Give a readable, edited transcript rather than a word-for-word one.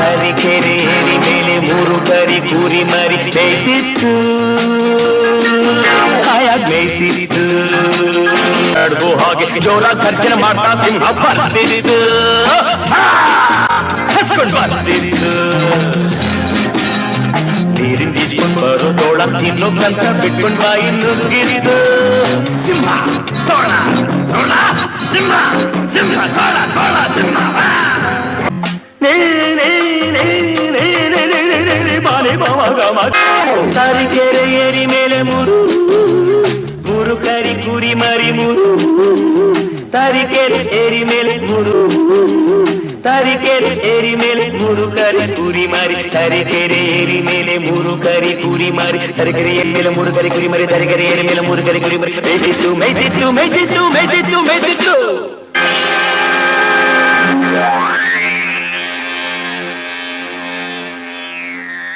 ತರೀಕೆರೆ ಏರಿ ಮೇಲೆ ಮೂರು ಕರಿ ಕೂರಿ ಮರಿ ಬೇಯ್ತಿತ್ತು ಹಾಯಾಗಿ ಬೇಯ್ತಿತ್ತು ನಡ್ಗೋ ಹಾಗೆ ಜೋರ ಖರ್ಚನೆ ಮಾಡ್ತಾ ಸಿಂಹ ಬರ್ತಿತ್ತು ಹಸ್ಕೊಂಡು ಬರ್ತಿತ್ತು ನೀರಿನ ಈಜ್ಕೊಂಡು ಬರೋ ತೋಳ ತಿನ್ನೋಕ್ಕಂತ ಬಿಟ್ಕೊಂಡು ಬಾಯಿ ನುಗ್ಗಿತ್ತು ಸಿಂಹ ತೋಳ ತೋಳ ಸಿಂಹ ಸಿಂಹ ತೋಳ ತೋಳ ಸಿಂಹ ಬಾಲೆ ಬಾವಾಗ ತರೀಕೆರೆ ಏರಿ ಮೇಲೆ ಮೂರು ಮೂರು ಕರಿ ಕುರಿ ಮರಿ ಮೂರು ತರೀಕೆರೆ ಏರಿ ಮೇಲೆ ಮೂರು ತರೀಕೆರೆ ಏರಿ ಮೇಲೆ ಮೂರು ಕರಿ ಕುರಿ ಮರಿ ತರೀಕೆರೆ ಏರಿ ಮೇಲೆ ಮೂರು ಕರಿ ಕುರಿ ಮರಿ ತರೀಕೆರೆ ಏರಿ ಮೇಲೆ ಮೂರು ಕರಿ ಕುರಿ ಮರಿ ತರೀಕೆರೆ ಏರಿ ಮೇಲೆ ಮೂರು ಕರಿ ಕುರಿ ಮರಿ ಮೇಯ್ತಿತ್ತು ಮೇಯ್ತಿತ್ತು ಮೇಯ್ತಿತ್ತು ಮೇಯ್ತಿತ್ತು ಮೇಯ್ತಿತ್ತು